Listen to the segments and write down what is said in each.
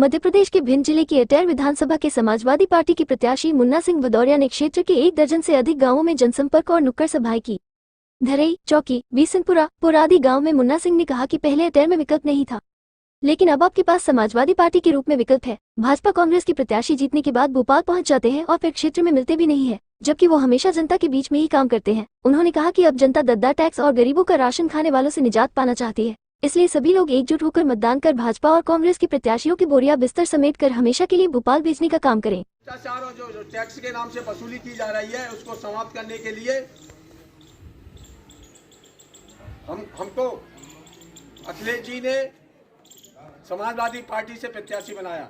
मध्य प्रदेश के भिंड जिले की अटैर विधानसभा के समाजवादी पार्टी के प्रत्याशी मुन्ना सिंह भदौरिया ने क्षेत्र के 1 दर्जन से अधिक गांवों में जनसंपर्क और नुक्कड़ सभाएं की। धरई, चौकी, बीसनपुरा, पुरादी गांव में मुन्ना सिंह ने कहा कि पहले अटैर में विकल्प नहीं था, लेकिन अब आपके पास समाजवादी पार्टी के रूप में विकल्प है। भाजपा कांग्रेस के प्रत्याशी जीतने के बाद भोपाल पहुंच जाते हैं और फिर क्षेत्र में मिलते भी नहीं है, जबकि वो हमेशा जनता के बीच में ही काम करते हैं। उन्होंने कहा कि अब जनता दद्दा टैक्स और गरीबों का राशन खाने वालों से निजात पाना चाहती है, इसलिए सभी लोग एकजुट होकर मतदान कर भाजपा और कांग्रेस के प्रत्याशियों की बोरिया बिस्तर समेट कर हमेशा के लिए भोपाल भेजने का काम करें। भ्रष्टाचार और जो टैक्स के नाम से वसूली की जा रही है उसको समाप्त करने के लिए हमको अखिलेश जी ने समाजवादी पार्टी से प्रत्याशी बनाया।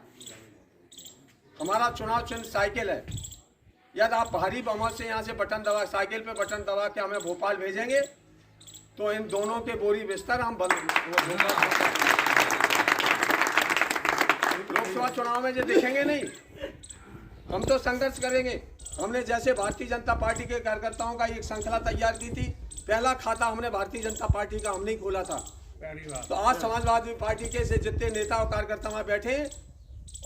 हमारा चुनाव चिन्ह साइकिल है। यदि आप भारी बहुमत से यहाँ से बटन दबा साइकिल पे बटन दबा के हमें भोपाल भेजेंगे तो इन दोनों के बोरी बिस्तर हम बंद लोकसभा चुनाव में जो दिखेंगे नहीं। हम तो संघर्ष करेंगे। हमने जैसे भारतीय जनता पार्टी के कार्यकर्ताओं का एक श्रृंखला तैयार की थी, पहला खाता हमने भारतीय जनता पार्टी का हमने ही खोला था। तो आज समाजवादी पार्टी के से जितने नेता और कार्यकर्ता वहाँ बैठे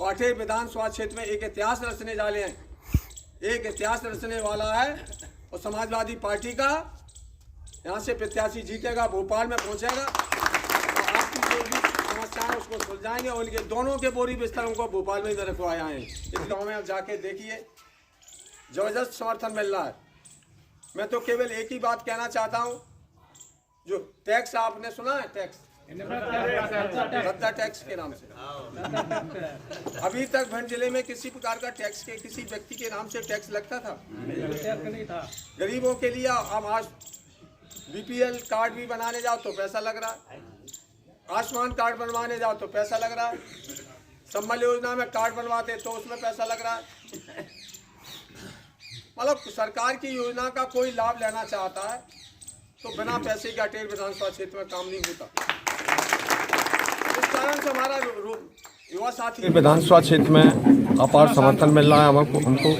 और अटैर विधानसभा क्षेत्र में एक इतिहास रचने वाले हैं। एक इतिहास रचने वाला है और समाजवादी पार्टी का यहाँ से प्रत्याशी जीतेगा, भोपाल में पहुँचेगा और आपकी जो भी समस्या है उसको सुलझाएंगे और उनके दोनों के बोरी बिस्तर उनको भोपाल में ही रखवाया है। इस गाँव में आप जाके देखिए, जबरदस्त समर्थन मिल रहा है। मैं तो केवल एक ही बात कहना चाहता हूँ, जो टैक्स आपने सुना है, टैक्स दद्दा टैक्स के नाम से अभी तक भिंड जिले में किसी प्रकार का टैक्स के किसी व्यक्ति के नाम से टैक्स लगता था? नहीं था। गरीबों के लिए अब आज बीपीएल कार्ड भी बनाने जाओ तो पैसा लग रहा है, आयुष्मान कार्ड बनवाने जाओ तो पैसा लग रहा है, संबल योजना में कार्ड बनवाते तो उसमें पैसा लग रहा है। मतलब सरकार की योजना का कोई लाभ लेना चाहता है तो बिना पैसे के अटैर विधानसभा क्षेत्र में काम नहीं होता। इस कारण से हमारा युवा साथी विधानसभा क्षेत्र में अपार समर्थन मिल रहा है हमको।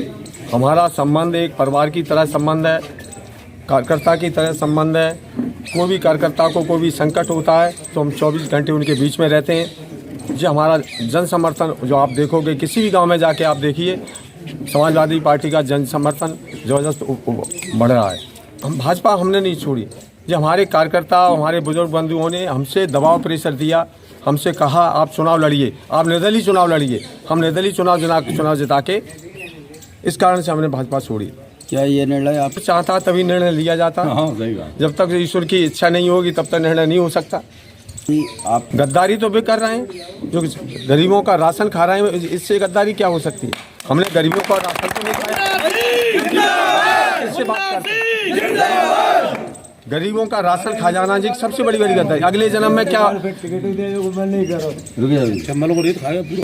हमारा संबंध एक परिवार की तरह संबंध है, कार्यकर्ता की तरह संबंध है। कोई भी कार्यकर्ता को कोई भी संकट होता है तो हम 24 घंटे उनके बीच में रहते हैं। जो हमारा जन समर्थन जो आप देखोगे, किसी भी गांव में जाके आप देखिए, समाजवादी पार्टी का जन समर्थन जबरदस्त बढ़ रहा है। हम भाजपा हमने नहीं छोड़ी। जो हमारे कार्यकर्ता हमारे बुजुर्ग बंधुओं ने हमसे दबाव प्रेशर दिया, हमसे कहा आप चुनाव लड़िए, आप निर्दलीय चुनाव लड़िए। हम निर्दलीय चुनाव जिता के इस कारण से हमने भाजपा छोड़ी। क्या ये निर्णय आप चाहता तभी निर्णय लिया जाता। हाँ, सही बात। जब तक ईश्वर की इच्छा नहीं होगी तब तक निर्णय नहीं हो सकता। आप गद्दारी तो वे कर रहे हैं, जो गरीबों का राशन खा रहे हैं, इससे गद्दारी क्या हो सकती है? हमने गरीबों का राशन तो नहीं खाया। इससे बात करते हैं, गरीबों का राशन खा जाना जी सबसे बड़ी गद्दारी। अगले जन्म में क्या,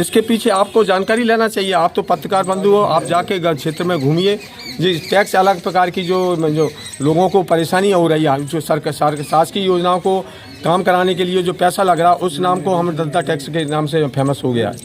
इसके पीछे आपको जानकारी लेना चाहिए। आप तो पत्रकार बंधु हो, आप जाके क्षेत्र में घूमिए। जी टैक्स अलग प्रकार की जो लोगों को परेशानी हो रही है, जो सरकार शासकीय योजनाओं को काम कराने के लिए जो पैसा लग रहा है, उस नाम को हम दद्दा टैक्स के नाम से फेमस हो गया है।